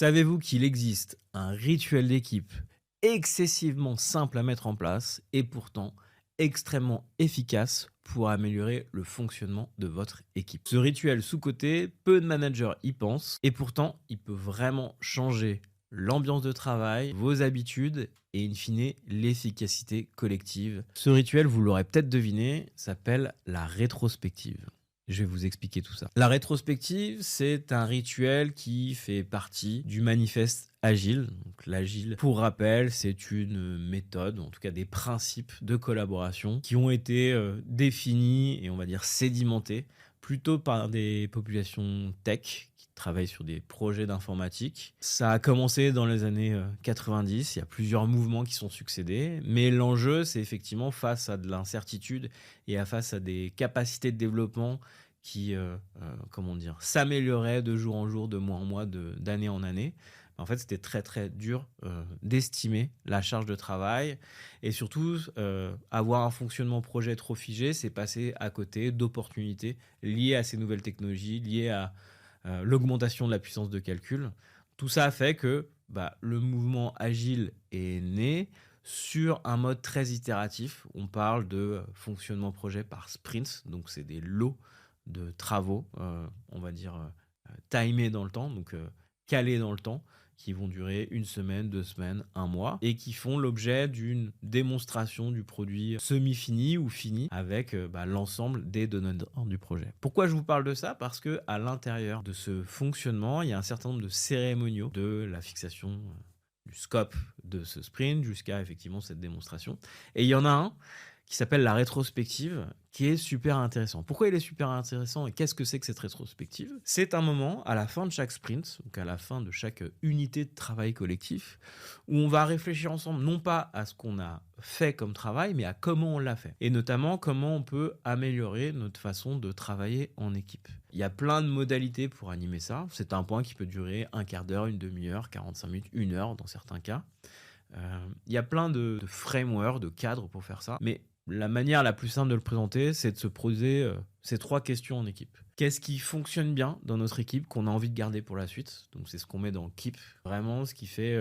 Savez-vous qu'il existe un rituel d'équipe excessivement simple à mettre en place et pourtant extrêmement efficace pour améliorer le fonctionnement de votre équipe? Ce rituel sous-coté, peu de managers y pensent et pourtant il peut vraiment changer l'ambiance de travail, vos habitudes et in fine l'efficacité collective. Ce rituel, vous l'aurez peut-être deviné, s'appelle la rétrospective. Je vais vous expliquer tout ça. La rétrospective, c'est un rituel qui fait partie du manifeste Agile. Donc, l'Agile, pour rappel, c'est une méthode, en tout cas des principes de collaboration qui ont été définis et on va dire sédimentés plutôt par des populations tech qui travaillent sur des projets d'informatique. Ça a commencé dans les années 90, il y a plusieurs mouvements qui sont succédés, mais l'enjeu, c'est effectivement face à de l'incertitude et face à des capacités de développement qui comment dire, s'amélioraient de jour en jour, de mois en mois, d'année en année. En fait, c'était très très dur d'estimer la charge de travail et surtout avoir un fonctionnement projet trop figé, c'est passer à côté d'opportunités liées à ces nouvelles technologies, liées à l'augmentation de la puissance de calcul. Tout ça a fait que le mouvement agile est né sur un mode très itératif. On parle de fonctionnement projet par sprint, donc c'est des lots de travaux, on va dire timés dans le temps, donc calés dans le temps, qui vont durer une semaine, 2 semaines, un mois, et qui font l'objet d'une démonstration du produit semi-fini ou fini avec l'ensemble des donneurs du projet. Pourquoi je vous parle de ça? Parce que à l'intérieur de ce fonctionnement, il y a un certain nombre de cérémoniaux de la fixation du scope de ce sprint jusqu'à effectivement cette démonstration. Et il y en a un qui s'appelle la rétrospective, qui est super intéressant. Pourquoi il est super intéressant et qu'est-ce que c'est que cette rétrospective? C'est un moment à la fin de chaque sprint, donc à la fin de chaque unité de travail collectif, où on va réfléchir ensemble, non pas à ce qu'on a fait comme travail, mais à comment on l'a fait. Et notamment, comment on peut améliorer notre façon de travailler en équipe. Il y a plein de modalités pour animer ça. C'est un point qui peut durer un quart d'heure, une demi-heure, 45 minutes, 1 heure dans certains cas. Il y a plein de frameworks, de cadres pour faire ça, mais la manière la plus simple de le présenter, c'est de se poser ces 3 questions en équipe. Qu'est-ce qui fonctionne bien dans notre équipe qu'on a envie de garder pour la suite? Donc c'est ce qu'on met dans Keep, vraiment ce qui fait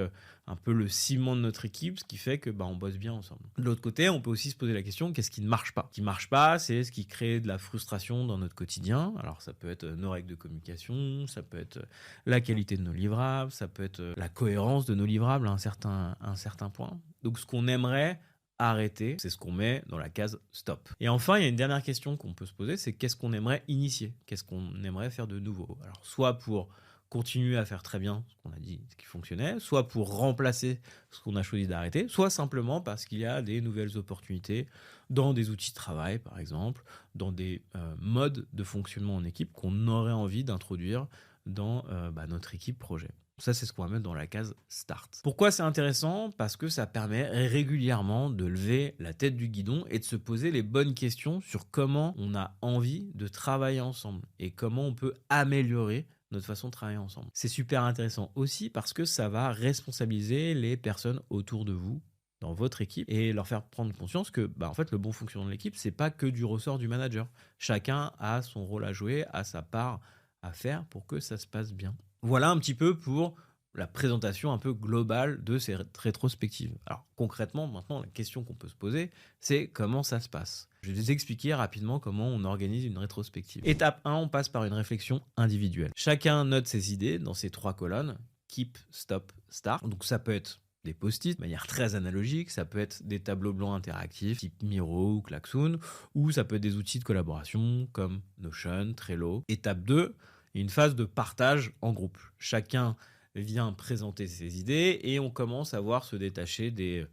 un peu le ciment de notre équipe, ce qui fait que on bosse bien ensemble. De l'autre côté, on peut aussi se poser la question, qu'est-ce qui ne marche pas? Ce qui ne marche pas, c'est ce qui crée de la frustration dans notre quotidien. Alors ça peut être nos règles de communication, ça peut être la qualité de nos livrables, ça peut être la cohérence de nos livrables à un certain point. Donc ce qu'on aimerait arrêter, c'est ce qu'on met dans la case stop. Et enfin, il y a une dernière question qu'on peut se poser, c'est qu'est-ce qu'on aimerait initier? Qu'est-ce qu'on aimerait faire de nouveau? Alors, soit pour continuer à faire très bien ce qu'on a dit, ce qui fonctionnait, soit pour remplacer ce qu'on a choisi d'arrêter, soit simplement parce qu'il y a des nouvelles opportunités dans des outils de travail, par exemple, dans des modes de fonctionnement en équipe qu'on aurait envie d'introduire dans notre équipe projet. Ça, c'est ce qu'on va mettre dans la case Start. Pourquoi c'est intéressant? Parce que ça permet régulièrement de lever la tête du guidon et de se poser les bonnes questions sur comment on a envie de travailler ensemble et comment on peut améliorer notre façon de travailler ensemble. C'est super intéressant aussi parce que ça va responsabiliser les personnes autour de vous dans votre équipe et leur faire prendre conscience que en fait le bon fonctionnement de l'équipe, c'est pas que du ressort du manager. Chacun a son rôle à jouer, a sa part à faire pour que ça se passe bien. Voilà un petit peu pour la présentation un peu globale de ces rétrospectives. Alors concrètement, maintenant, la question qu'on peut se poser, c'est comment ça se passe. Je vais vous expliquer rapidement comment on organise une rétrospective. Étape 1, on passe par une réflexion individuelle. Chacun note ses idées dans ces 3 colonnes, Keep, Stop, Start. Donc ça peut être des post-it de manière très analogique, ça peut être des tableaux blancs interactifs type Miro ou Klaxoon, ou ça peut être des outils de collaboration comme Notion, Trello. Étape 2, une phase de partage en groupe. Chacun vient présenter ses idées et on commence à voir se détacher des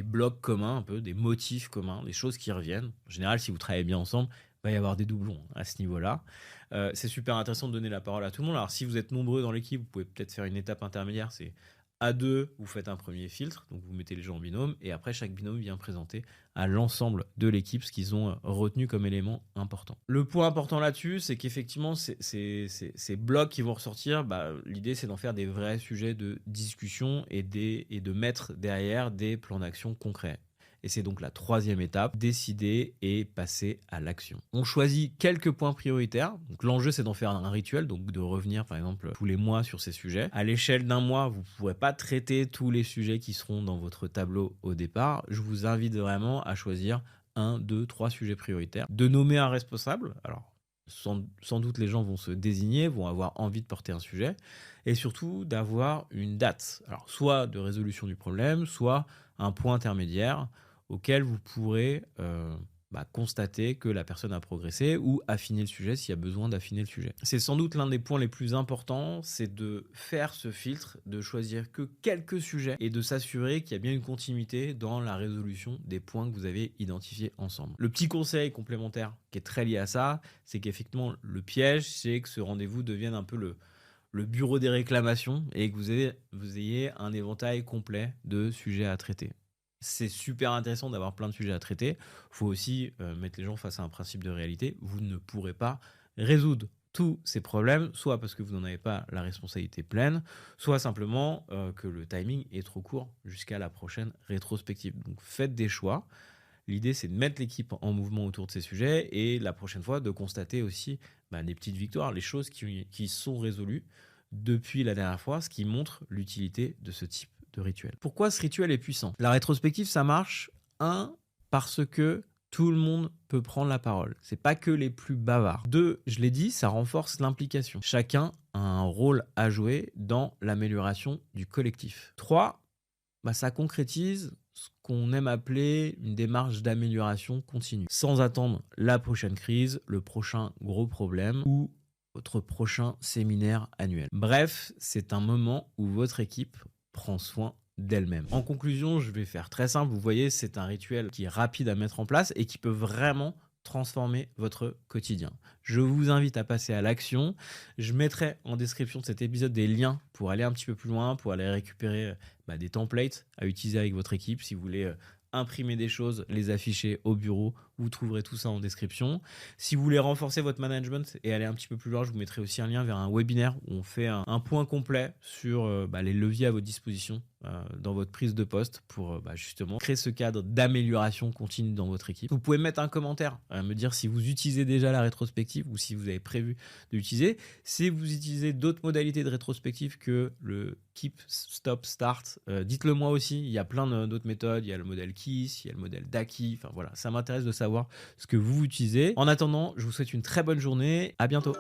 blocs communs, un peu des motifs communs, des choses qui reviennent. En général, si vous travaillez bien ensemble, il va y avoir des doublons à ce niveau-là. C'est super intéressant de donner la parole à tout le monde. Alors si vous êtes nombreux dans l'équipe, vous pouvez peut-être faire une étape intermédiaire, c'est à 2, vous faites un premier filtre, donc vous mettez les gens en binôme, et après chaque binôme vient présenter à l'ensemble de l'équipe ce qu'ils ont retenu comme élément important. Le point important là-dessus, c'est qu'effectivement, ces blocs qui vont ressortir, l'idée c'est d'en faire des vrais sujets de discussion et de mettre derrière des plans d'action concrets. Et c'est donc la troisième étape, décider et passer à l'action. On choisit quelques points prioritaires. Donc l'enjeu, c'est d'en faire un rituel, donc de revenir par exemple tous les mois sur ces sujets. À l'échelle d'un mois, vous ne pourrez pas traiter tous les sujets qui seront dans votre tableau au départ. Je vous invite vraiment à choisir 1, 2, 3 sujets prioritaires. De nommer un responsable. Alors, sans doute les gens vont se désigner, vont avoir envie de porter un sujet, et surtout d'avoir une date. Alors, soit de résolution du problème, soit un point intermédiaire auquel vous pourrez constater que la personne a progressé ou affiner le sujet s'il y a besoin d'affiner le sujet. C'est sans doute l'un des points les plus importants, c'est de faire ce filtre, de choisir que quelques sujets et de s'assurer qu'il y a bien une continuité dans la résolution des points que vous avez identifiés ensemble. Le petit conseil complémentaire qui est très lié à ça, c'est qu'effectivement le piège, c'est que ce rendez-vous devienne un peu le bureau des réclamations et que vous ayez un éventail complet de sujets à traiter. C'est super intéressant d'avoir plein de sujets à traiter. Il faut aussi mettre les gens face à un principe de réalité. Vous ne pourrez pas résoudre tous ces problèmes, soit parce que vous n'en avez pas la responsabilité pleine, soit simplement que le timing est trop court jusqu'à la prochaine rétrospective. Donc faites des choix. L'idée, c'est de mettre l'équipe en mouvement autour de ces sujets et la prochaine fois de constater aussi des petites victoires, les choses qui sont résolues depuis la dernière fois, ce qui montre l'utilité de ce type de rituel. Pourquoi ce rituel est puissant? La rétrospective, ça marche, parce que tout le monde peut prendre la parole. C'est pas que les plus bavards. 2, je l'ai dit, ça renforce l'implication. Chacun a un rôle à jouer dans l'amélioration du collectif. 3, ça concrétise ce qu'on aime appeler une démarche d'amélioration continue. Sans attendre la prochaine crise, le prochain gros problème ou votre prochain séminaire annuel. Bref, c'est un moment où votre équipe prend soin d'elle-même. En conclusion, je vais faire très simple. Vous voyez, c'est un rituel qui est rapide à mettre en place et qui peut vraiment transformer votre quotidien. Je vous invite à passer à l'action. Je mettrai en description de cet épisode des liens pour aller un petit peu plus loin, pour aller récupérer des templates à utiliser avec votre équipe si vous voulez imprimer des choses, les afficher au bureau. Vous trouverez tout ça en description. Si vous voulez renforcer votre management et aller un petit peu plus loin, je vous mettrai aussi un lien vers un webinaire où on fait un point complet sur les leviers à votre disposition dans votre prise de poste pour justement créer ce cadre d'amélioration continue dans votre équipe. Vous pouvez mettre un commentaire, me dire si vous utilisez déjà la rétrospective ou si vous avez prévu de l'utiliser. Si vous utilisez d'autres modalités de rétrospective que le Keep, Stop, Start, dites-le moi aussi. Il y a plein d'autres méthodes. Il y a le modèle KISS, il y a le modèle DAKI. Enfin voilà, ça m'intéresse de savoir ce que vous utilisez. En attendant, je vous souhaite une très bonne journée. À bientôt.